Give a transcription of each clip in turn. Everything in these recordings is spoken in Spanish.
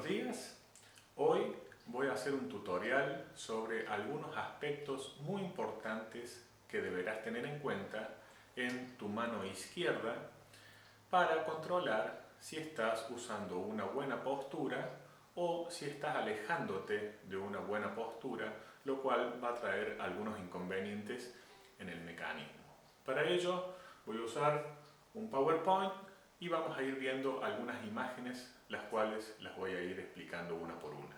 días. Hoy voy a hacer un tutorial sobre algunos aspectos muy importantes que deberás tener en cuenta en tu mano izquierda para controlar si estás usando una buena postura o si estás alejándote de una buena postura, lo cual va a traer algunos inconvenientes en el mecanismo. Para ello voy a usar un PowerPoint y vamos a ir viendo algunas imágenes, las cuales las voy a ir explicando una por una.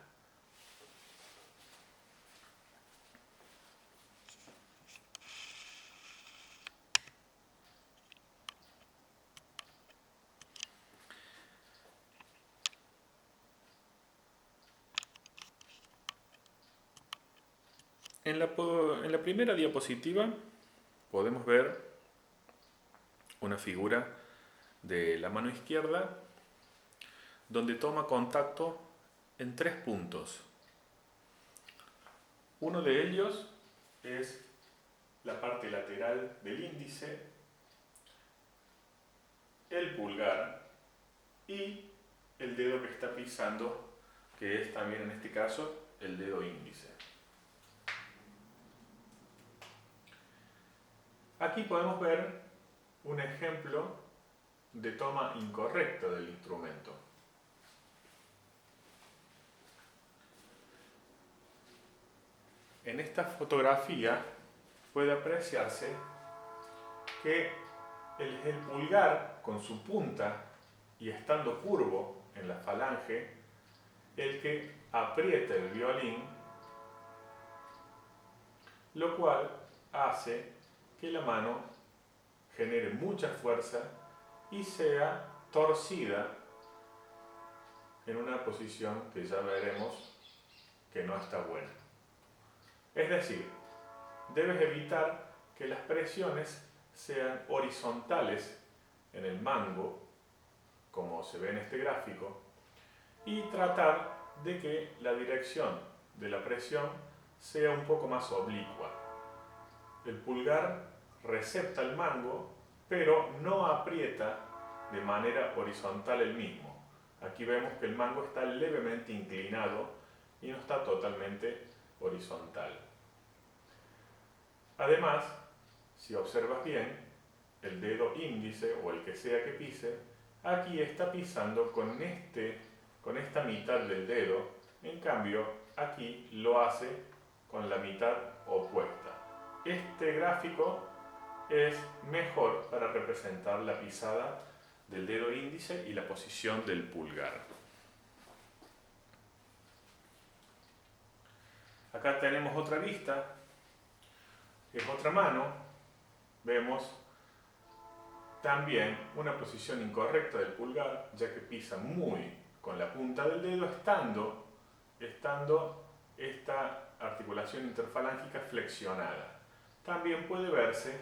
En la primera diapositiva podemos ver una figura de la mano izquierda donde toma contacto en 3 puntos. Uno de ellos es la parte lateral del índice, el pulgar y el dedo que está pisando, que es también en este caso el dedo índice. Aquí podemos ver un ejemplo de toma incorrecta del instrumento. En esta fotografía puede apreciarse que es el pulgar con su punta y estando curvo en la falange el que aprieta el violín, lo cual hace que la mano genere mucha fuerza y sea torcida en una posición que ya veremos que no está buena. Es decir, debes evitar que las presiones sean horizontales en el mango, como se ve en este gráfico, y tratar de que la dirección de la presión sea un poco más oblicua. El pulgar recepta el mango, pero no aprieta de manera horizontal el mismo. Aquí vemos que el mango está levemente inclinado y no está totalmente horizontal. Además, si observas bien, el dedo índice o el que sea que pise, aquí está pisando con esta mitad del dedo, en cambio aquí lo hace con la mitad opuesta. Este gráfico es mejor para representar la pisada del dedo índice y la posición del pulgar. Acá tenemos otra vista, es otra mano, vemos también una posición incorrecta del pulgar, ya que pisa muy con la punta del dedo, estando esta articulación interfalángica flexionada. También puede verse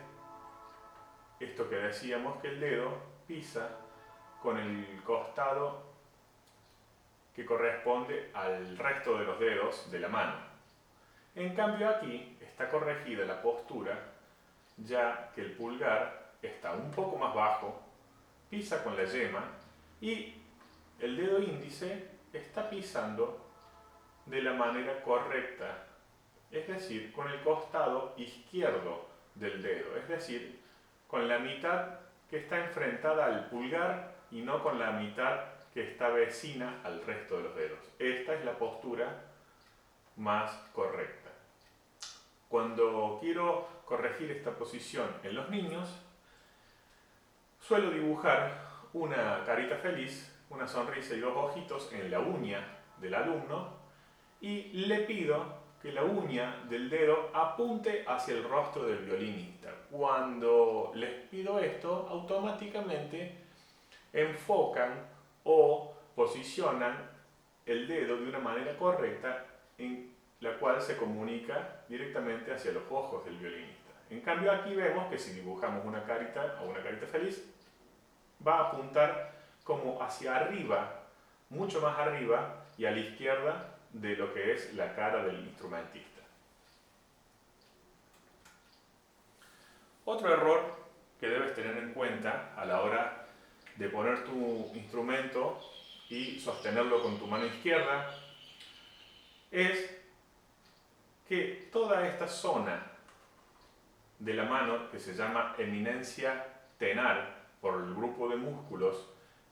esto que decíamos, que el dedo pisa con el costado que corresponde al resto de los dedos de la mano. En cambio aquí está corregida la postura, ya que el pulgar está un poco más bajo, pisa con la yema y el dedo índice está pisando de la manera correcta, es decir, con el costado izquierdo del dedo, es decir, con la mitad que está enfrentada al pulgar y no con la mitad que está vecina al resto de los dedos. Esta es la postura más correcta. Cuando quiero corregir esta posición en los niños, suelo dibujar una carita feliz, una sonrisa y 2 ojitos en la uña del alumno y le pido que la uña del dedo apunte hacia el rostro del violinista. Cuando les pido esto, automáticamente enfocan o posicionan el dedo de una manera correcta en la cual se comunica directamente hacia los ojos del violinista. En cambio aquí vemos que si dibujamos una carita o una carita feliz, va a apuntar como hacia arriba, mucho más arriba y a la izquierda de lo que es la cara del instrumentista. Otro error que debes tener en cuenta a la hora de poner tu instrumento y sostenerlo con tu mano izquierda, es que toda esta zona de la mano, que se llama eminencia tenar, por el grupo de músculos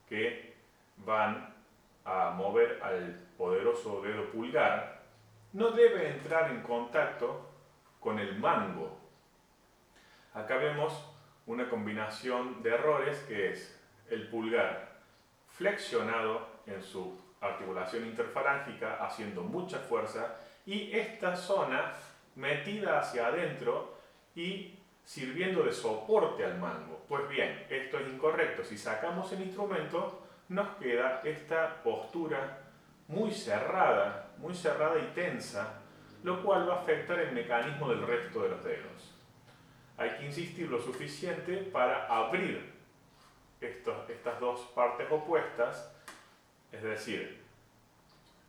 que van a mover al poderoso dedo pulgar, no debe entrar en contacto con el mango. Acá vemos una combinación de errores que es el pulgar flexionado en su articulación interfalángica, haciendo mucha fuerza, y esta zona metida hacia adentro y sirviendo de soporte al mango. Pues bien, esto es incorrecto. Si sacamos el instrumento, nos queda esta postura muy cerrada y tensa, lo cual va a afectar el mecanismo del resto de los dedos. Hay que insistir lo suficiente para abrir estas dos partes opuestas, es decir,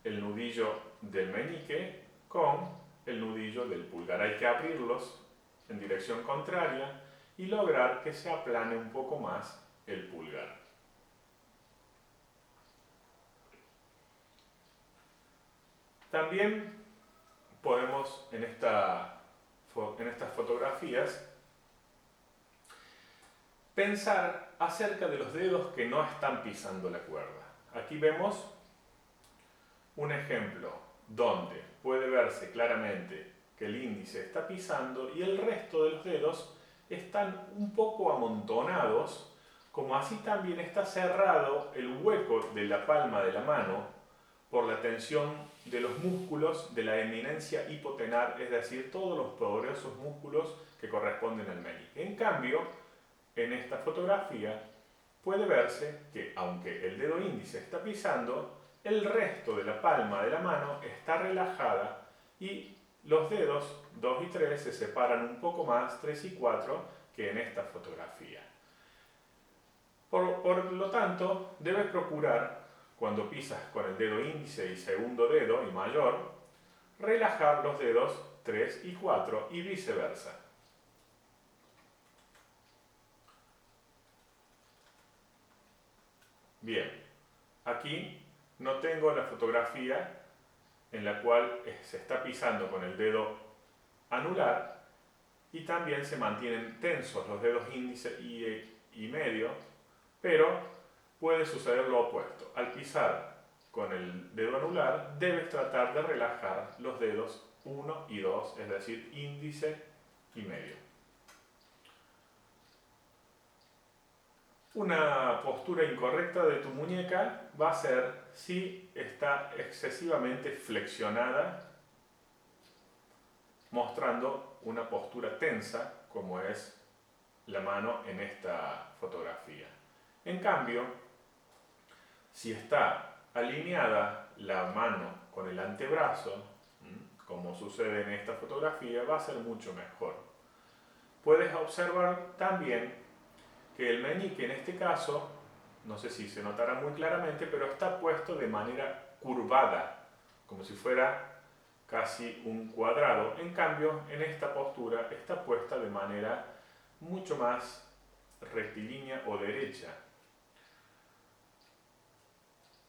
el nudillo del meñique con el nudillo del pulgar. Hay que abrirlos en dirección contraria y lograr que se aplane un poco más el pulgar. También podemos en estas fotografías pensar acerca de los dedos que no están pisando la cuerda. Aquí vemos un ejemplo donde puede verse claramente que el índice está pisando y el resto de los dedos están un poco amontonados, como así también está cerrado el hueco de la palma de la mano por la tensión de los músculos de la eminencia hipotenar, es decir, todos los poderosos músculos que corresponden al meñique. En cambio, en esta fotografía puede verse que, aunque el dedo índice está pisando, el resto de la palma de la mano está relajada y los dedos 2 y 3 se separan un poco más, 3 y 4, que en esta fotografía. Por lo tanto, debes procurar, cuando pisas con el dedo índice y segundo dedo y mayor, relajar los dedos 3 y 4 y viceversa. Bien, aquí no tengo la fotografía en la cual se está pisando con el dedo anular y también se mantienen tensos los dedos índice y medio, pero puede suceder lo opuesto. Al pisar con el dedo anular debes tratar de relajar los dedos 1 y 2, es decir, índice y medio. Una postura incorrecta de tu muñeca va a ser si está excesivamente flexionada, mostrando una postura tensa, como es la mano en esta fotografía. En cambio, si está alineada la mano con el antebrazo, como sucede en esta fotografía, va a ser mucho mejor. Puedes observar también que el meñique en este caso, no sé si se notará muy claramente, pero está puesto de manera curvada, como si fuera casi un cuadrado. En cambio, en esta postura está puesta de manera mucho más rectilínea o derecha.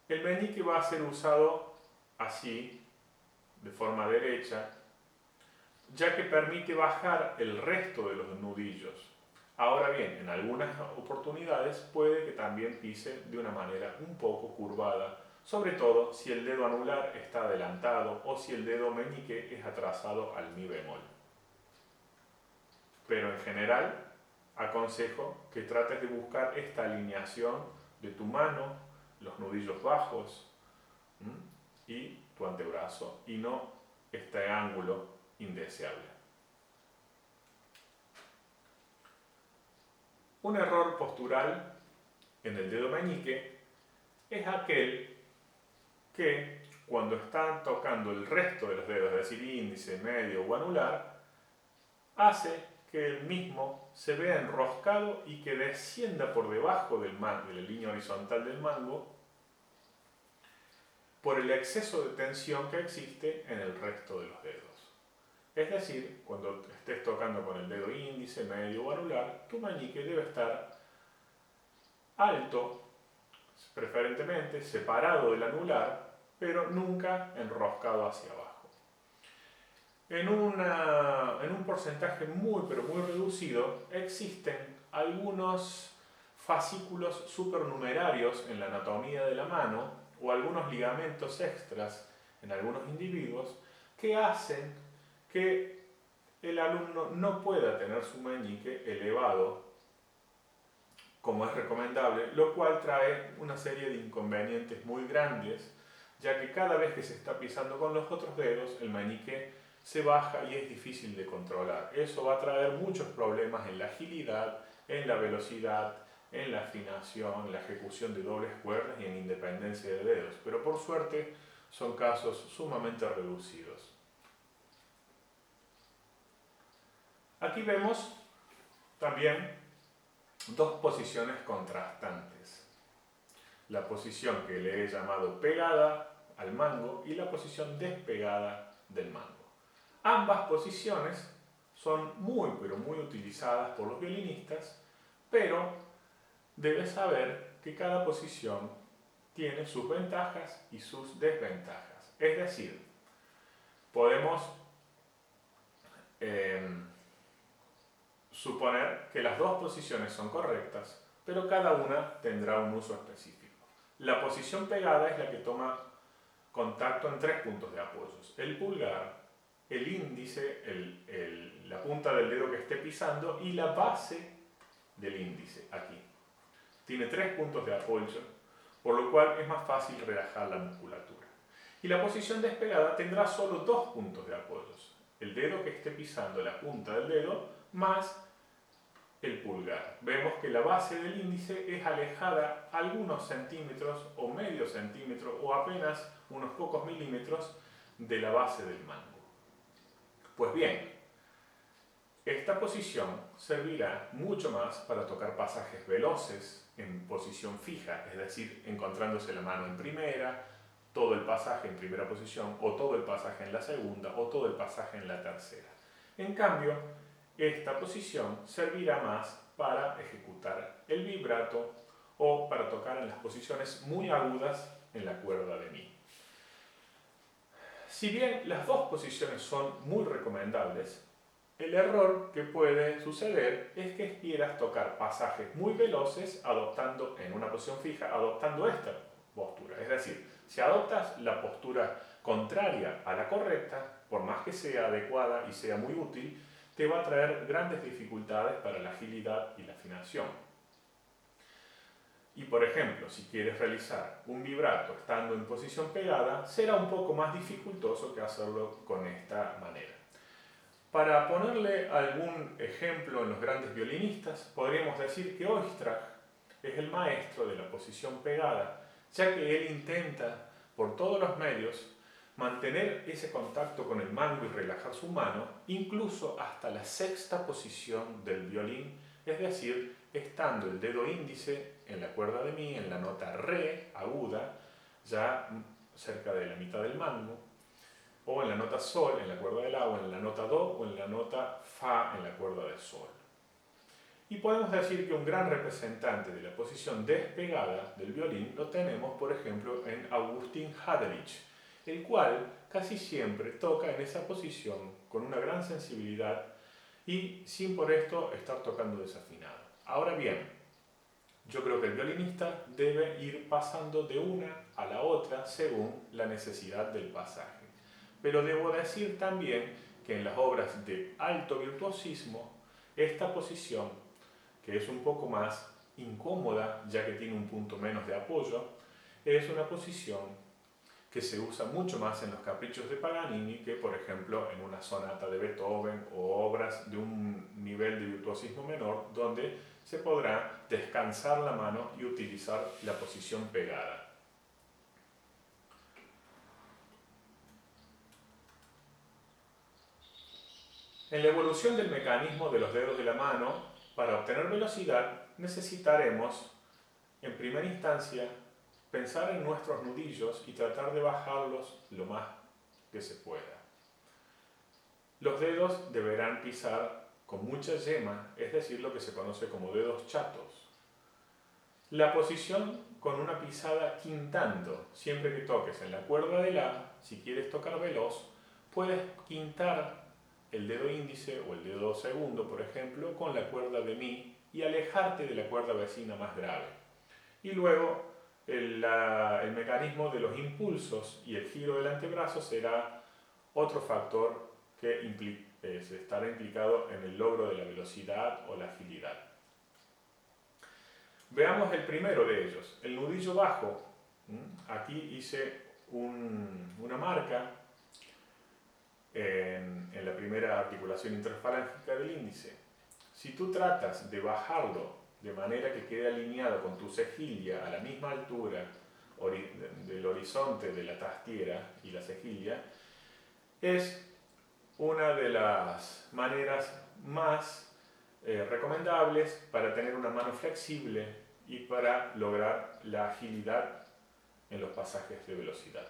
El meñique va a ser usado así, de forma derecha, ya que permite bajar el resto de los nudillos. Ahora bien, en algunas oportunidades puede que también pise de una manera un poco curvada, sobre todo si el dedo anular está adelantado o si el dedo meñique es atrasado al mi bemol. Pero en general, aconsejo que trates de buscar esta alineación de tu mano, los nudillos bajos y tu antebrazo, y no este ángulo indeseable. Un error postural en el dedo meñique es aquel que cuando están tocando el resto de los dedos, es decir, índice, medio o anular, hace que el mismo se vea enroscado y que descienda por debajo de la línea horizontal del mango por el exceso de tensión que existe en el resto de los dedos. Es decir, cuando estés tocando con el dedo índice, medio o anular, tu meñique debe estar alto, preferentemente separado del anular, pero nunca enroscado hacia abajo. En un porcentaje muy pero muy reducido existen algunos fascículos supernumerarios en la anatomía de la mano o algunos ligamentos extras en algunos individuos que hacen que el alumno no pueda tener su meñique elevado como es recomendable, lo cual trae una serie de inconvenientes muy grandes, ya que cada vez que se está pisando con los otros dedos, el meñique se baja y es difícil de controlar. Eso va a traer muchos problemas en la agilidad, en la velocidad, en la afinación, en la ejecución de dobles cuerdas y en independencia de dedos. Pero por suerte son casos sumamente reducidos. Aquí vemos también dos posiciones contrastantes. La posición que le he llamado pegada al mango y la posición despegada del mango. Ambas posiciones son muy pero muy utilizadas por los violinistas, pero debes saber que cada posición tiene sus ventajas y sus desventajas. Es decir, podemos suponer que las dos posiciones son correctas, pero cada una tendrá un uso específico. La posición pegada es la que toma contacto en tres puntos de apoyo: el pulgar, el índice, la punta del dedo que esté pisando y la base del índice, aquí. Tiene tres puntos de apoyo, por lo cual es más fácil relajar la musculatura. Y la posición despegada tendrá solo dos puntos de apoyo: el dedo que esté pisando, la punta del dedo, más el pulgar. Vemos que la base del índice es alejada algunos centímetros o medio centímetro o apenas unos pocos milímetros de la base del mango. Pues bien, esta posición servirá mucho más para tocar pasajes veloces en posición fija, es decir, encontrándose la mano en primera, todo el pasaje en primera posición, o todo el pasaje en la segunda, o todo el pasaje en la tercera. En cambio, esta posición servirá más para ejecutar el vibrato o para tocar en las posiciones muy agudas en la cuerda de mi. Si bien las dos posiciones son muy recomendables, el error que puede suceder es que quieras tocar pasajes muy veloces adoptando en una posición fija, adoptando esta postura. Es decir, si adoptas la postura contraria a la correcta, por más que sea adecuada y sea muy útil, te va a traer grandes dificultades para la agilidad y la afinación. Y por ejemplo, si quieres realizar un vibrato estando en posición pegada, será un poco más dificultoso que hacerlo con esta manera. Para ponerle algún ejemplo en los grandes violinistas, podríamos decir que Oistrakh es el maestro de la posición pegada, ya que él intenta por todos los medios mantener ese contacto con el mango y relajar su mano, incluso hasta la sexta posición del violín, es decir, estando el dedo índice en la cuerda de mi, en la nota re aguda, ya cerca de la mitad del mango, o en la nota sol, en la cuerda de la, o en la nota do, o en la nota fa, en la cuerda de sol. Y podemos decir que un gran representante de la posición despegada del violín lo tenemos, por ejemplo, en Augustin Haderich, el cual casi siempre toca en esa posición con una gran sensibilidad y sin por esto estar tocando desafinado. Ahora bien, yo creo que el violinista debe ir pasando de una a la otra según la necesidad del pasaje. Pero debo decir también que en las obras de alto virtuosismo, esta posición, que es un poco más incómoda ya que tiene un punto menos de apoyo, es una posición que se usa mucho más en los caprichos de Paganini que, por ejemplo, en una sonata de Beethoven o obras de un nivel de virtuosismo menor, donde se podrá descansar la mano y utilizar la posición pegada. En la evolución del mecanismo de los dedos de la mano, para obtener velocidad, necesitaremos, en primera instancia, pensar en nuestros nudillos y tratar de bajarlos lo más que se pueda. Los dedos deberán pisar con mucha yema, es decir, lo que se conoce como dedos chatos. La posición con una pisada quintando. Siempre que toques en la cuerda de La, si quieres tocar veloz, puedes quintar el dedo índice o el dedo segundo, por ejemplo, con la cuerda de Mi y alejarte de la cuerda vecina más grave. Y luego el mecanismo de los impulsos y el giro del antebrazo será otro factor que estará implicado en el logro de la velocidad o la agilidad. Veamos el primero de ellos, el nudillo bajo. Aquí hice una marca en la primera articulación interfalángica del índice. Si tú tratas de bajarlo de manera que quede alineado con tu cejilla a la misma altura del horizonte de la trastiera y la cejilla, es una de las maneras más recomendables para tener una mano flexible y para lograr la agilidad en los pasajes de velocidad.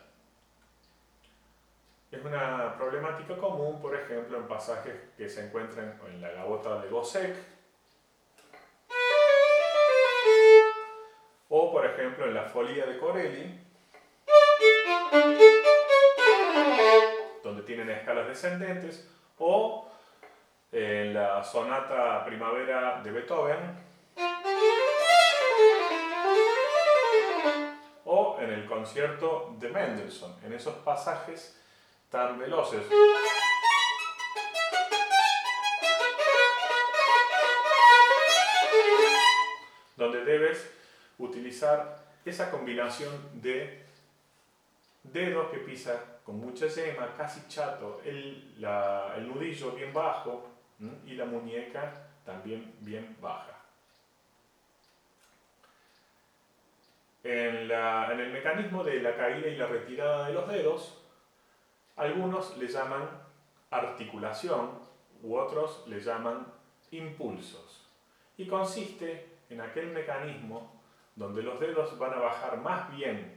Es una problemática común, por ejemplo, en pasajes que se encuentran en la gavota de Gossec o, por ejemplo, en la folía de Corelli, donde tienen escalas descendentes, o en la sonata Primavera de Beethoven, o en el concierto de Mendelssohn, en esos pasajes tan veloces. Donde debes utilizar esa combinación de dedos que pisan con mucha yema, casi chato, el nudillo bien bajo y la muñeca también bien baja. En el mecanismo de la caída y la retirada de los dedos, algunos le llaman articulación u otros le llaman impulsos. Y consiste en aquel mecanismo donde los dedos van a bajar más bien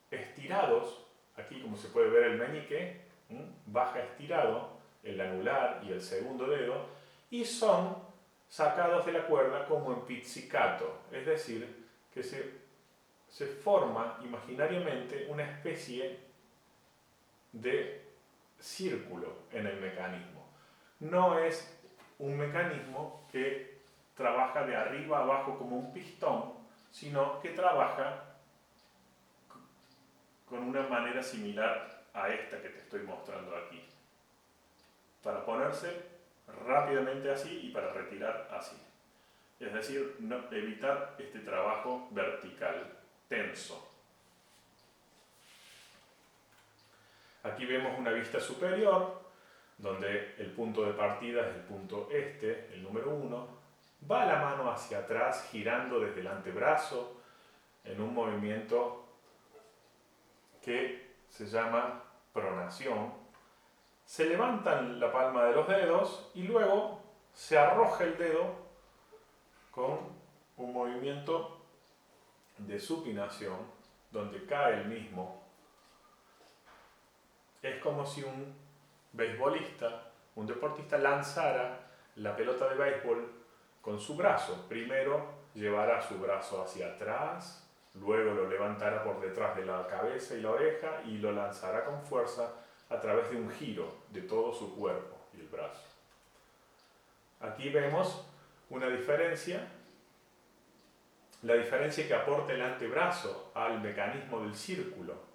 estirados, aquí como se puede ver el meñique, baja estirado, el anular y el segundo dedo, y son sacados de la cuerda como en pizzicato, es decir, que se forma imaginariamente una especie de círculo en el mecanismo. No es un mecanismo que trabaja de arriba a abajo como un pistón, sino que trabaja con una manera similar a esta que te estoy mostrando aquí. Para ponerse rápidamente así y para retirar así. Es decir, evitar este trabajo vertical, tenso. Aquí vemos una vista superior, donde el punto de partida es el punto este, el número 1. Va la mano hacia atrás, girando desde el antebrazo, en un movimiento que se llama pronación. Se levantan la palma de los dedos y luego se arroja el dedo con un movimiento de supinación, donde cae el mismo. Es como si un beisbolista, un deportista lanzara la pelota de béisbol con su brazo. Primero llevará su brazo hacia atrás, luego lo levantará por detrás de la cabeza y la oreja y lo lanzará con fuerza a través de un giro de todo su cuerpo y el brazo. Aquí vemos una diferencia, la diferencia que aporta el antebrazo al mecanismo del círculo.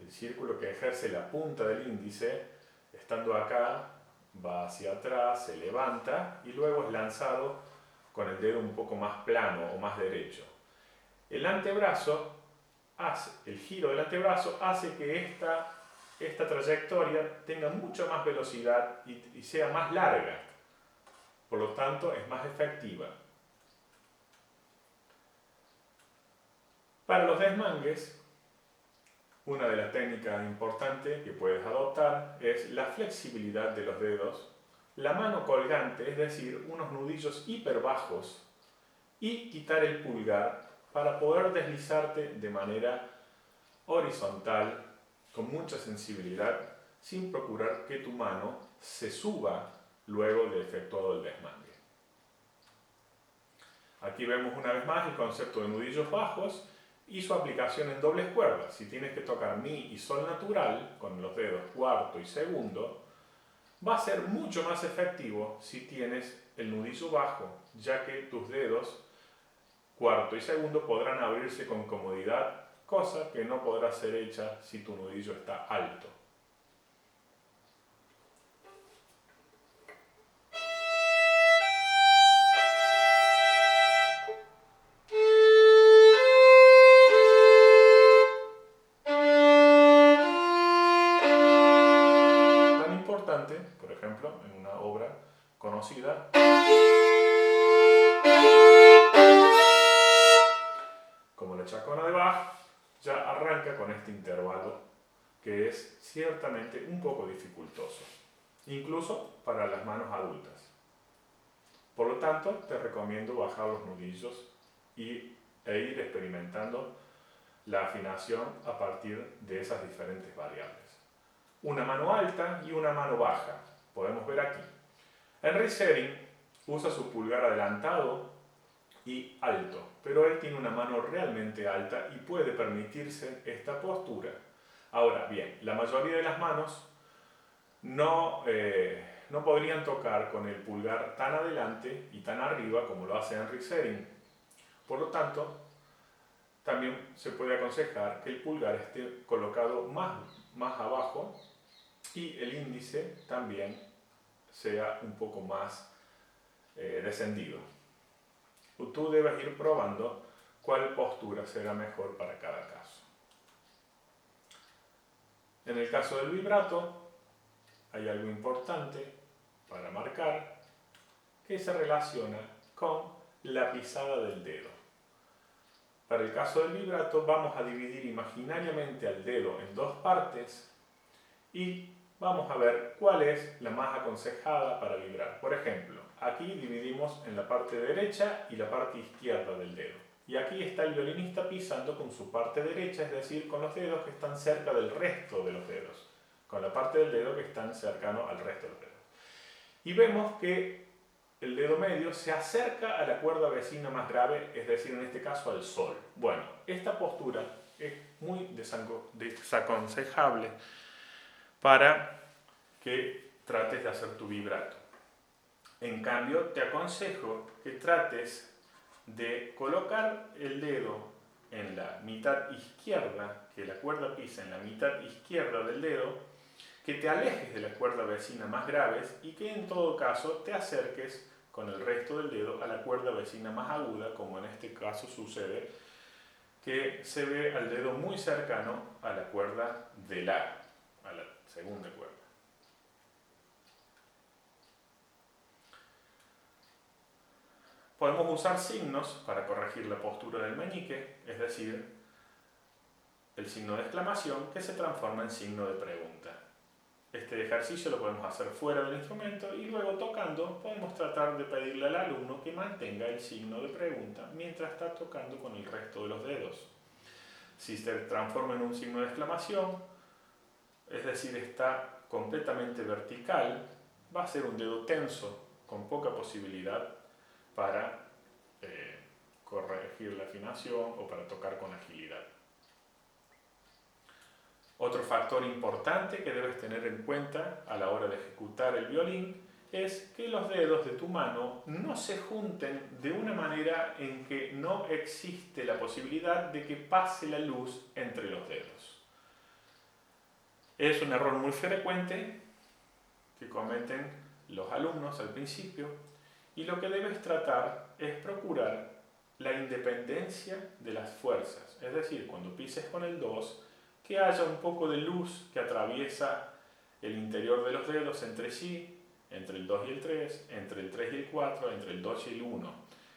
El círculo que ejerce la punta del índice, estando acá, va hacia atrás, se levanta y luego es lanzado con el dedo un poco más plano o más derecho. El antebrazo el giro del antebrazo hace que esta trayectoria tenga mucha más velocidad y sea más larga. Por lo tanto, es más efectiva. Para los desmangues, una de las técnicas importantes que puedes adoptar es la flexibilidad de los dedos, la mano colgante, es decir, unos nudillos hiper bajos, y quitar el pulgar para poder deslizarte de manera horizontal, con mucha sensibilidad, sin procurar que tu mano se suba luego de efectuado el desmangue. Aquí vemos una vez más el concepto de nudillos bajos y su aplicación en dobles cuerdas. Si tienes que tocar mi y sol natural con los dedos cuarto y segundo, va a ser mucho más efectivo si tienes el nudillo bajo, ya que tus dedos cuarto y segundo podrán abrirse con comodidad, cosa que no podrá ser hecha si tu nudillo está alto. Tan importante, por ejemplo, en una obra conocida, como la Chacona de Bach, ya arranca con este intervalo que es ciertamente un poco dificultoso, incluso para las manos adultas. Por lo tanto, te recomiendo bajar los nudillos e ir experimentando la afinación a partir de esas diferentes variables. Una mano alta y una mano baja, podemos ver aquí. Henry Sering usa su pulgar adelantado y alto, pero él tiene una mano realmente alta y puede permitirse esta postura. Ahora bien, la mayoría de las manos no podrían tocar con el pulgar tan adelante y tan arriba como lo hace Henry Sering. Por lo tanto, también se puede aconsejar que el pulgar esté colocado más abajo y el índice también sea un poco más descendido. Tú debes ir probando cuál postura será mejor para cada caso. En el caso del vibrato, hay algo importante para marcar que se relaciona con la pisada del dedo. Para el caso del vibrato vamos a dividir imaginariamente al dedo en dos partes y vamos a ver cuál es la más aconsejada para vibrar. Por ejemplo, aquí dividimos en la parte derecha y la parte izquierda del dedo. Y aquí está el violinista pisando con su parte derecha, es decir, con los dedos que están cerca del resto de los dedos, con la parte del dedo que están cercano al resto de los dedos. Y vemos que el dedo medio se acerca a la cuerda vecina más grave, es decir, en este caso al sol. Bueno, esta postura es muy desaconsejable para que trates de hacer tu vibrato. En cambio, te aconsejo que trates de colocar el dedo en la mitad izquierda, que la cuerda pisa en la mitad izquierda del dedo, que te alejes de la cuerda vecina más graves y que en todo caso te acerques con el resto del dedo a la cuerda vecina más aguda, como en este caso sucede, que se ve al dedo muy cercano a la cuerda de la, a la segunda cuerda. Podemos usar signos para corregir la postura del meñique, es decir, el signo de exclamación que se transforma en signo de pregunta. Este ejercicio lo podemos hacer fuera del instrumento y luego tocando podemos tratar de pedirle al alumno que mantenga el signo de pregunta mientras está tocando con el resto de los dedos. Si se transforma en un signo de exclamación, es decir, está completamente vertical, va a ser un dedo tenso con poca posibilidad para corregir la afinación o para tocar con agilidad. Otro factor importante que debes tener en cuenta a la hora de ejecutar el violín es que los dedos de tu mano no se junten de una manera en que no existe la posibilidad de que pase la luz entre los dedos. Es un error muy frecuente que cometen los alumnos al principio y lo que debes tratar es procurar la independencia de las fuerzas, es decir, cuando pises con el 2, que haya un poco de luz que atraviesa el interior de los dedos entre sí, entre el 2 y el 3, entre el 3 y el 4, entre el 2 y el 1.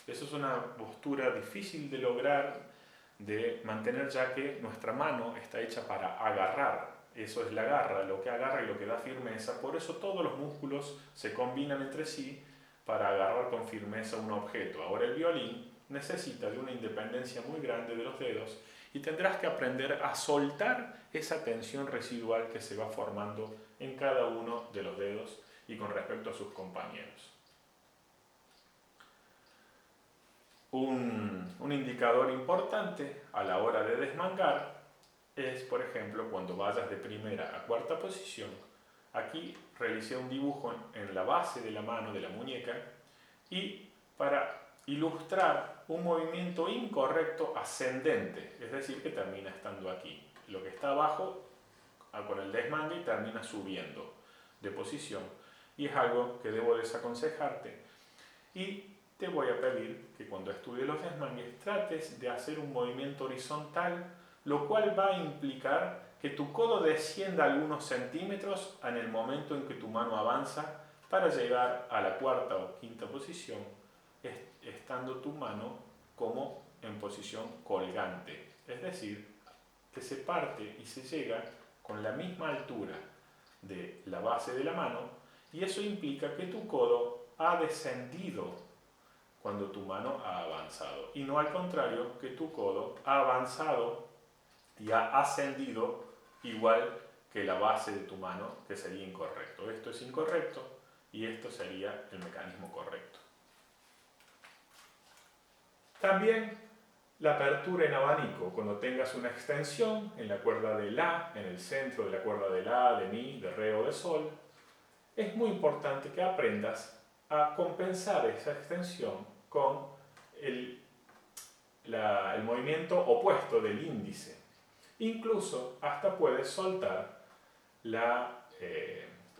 Eso es una postura difícil de lograr, de mantener, ya que nuestra mano está hecha para agarrar. Eso es la garra, lo que agarra y lo que da firmeza. Por eso todos los músculos se combinan entre sí para agarrar con firmeza un objeto. Ahora el violín necesita de una independencia muy grande de los dedos y tendrás que aprender a soltar esa tensión residual que se va formando en cada uno de los dedos y con respecto a sus compañeros. Un indicador importante a la hora de desmangar es, por ejemplo, cuando vayas de primera a cuarta posición. Aquí realicé un dibujo en la base de la mano, de la muñeca, y para ilustrar un movimiento incorrecto ascendente, es decir, que termina estando aquí. Lo que está abajo, con el desmangue, termina subiendo de posición, y es algo que debo desaconsejarte. Y te voy a pedir que cuando estudies los desmangues trates de hacer un movimiento horizontal, lo cual va a implicar que tu codo descienda algunos centímetros en el momento en que tu mano avanza para llegar a la cuarta o quinta posición, estando tu mano como en posición colgante. Es decir, que se parte y se llega con la misma altura de la base de la mano, y eso implica que tu codo ha descendido cuando tu mano ha avanzado, y no al contrario, que tu codo ha avanzado y ha ascendido igual que la base de tu mano, que sería incorrecto. Esto es incorrecto y esto sería el mecanismo correcto. También la apertura en abanico, cuando tengas una extensión en la cuerda de La, en el centro de la cuerda de La, de Mi, de Re o de Sol, es muy importante que aprendas a compensar esa extensión con el movimiento opuesto del índice. Incluso hasta puedes soltar la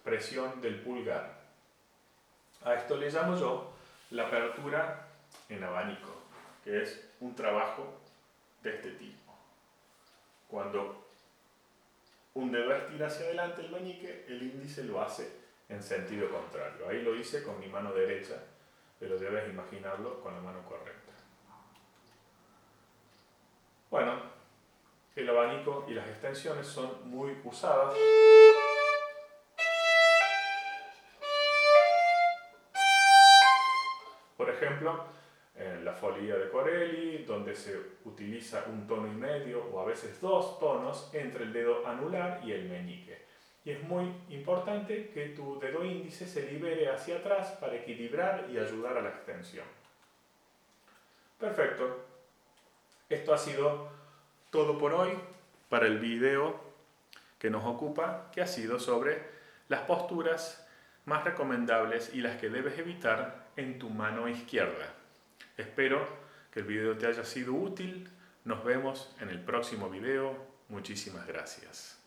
presión del pulgar. A esto le llamo yo la apertura en abanico, que es un trabajo de este tipo. Cuando un dedo estira hacia adelante el meñique, el índice lo hace en sentido contrario. Ahí lo hice con mi mano derecha, pero debes imaginarlo con la mano correcta. Bueno, el abanico y las extensiones son muy usadas. Por ejemplo, en la folía de Corelli, donde se utiliza un tono y medio o a veces dos tonos entre el dedo anular y el meñique. Y es muy importante que tu dedo índice se libere hacia atrás para equilibrar y ayudar a la extensión. Perfecto. Esto ha sido todo por hoy para el video que nos ocupa, que ha sido sobre las posturas más recomendables y las que debes evitar en tu mano izquierda. Espero que el video te haya sido útil. Nos vemos en el próximo video. Muchísimas gracias.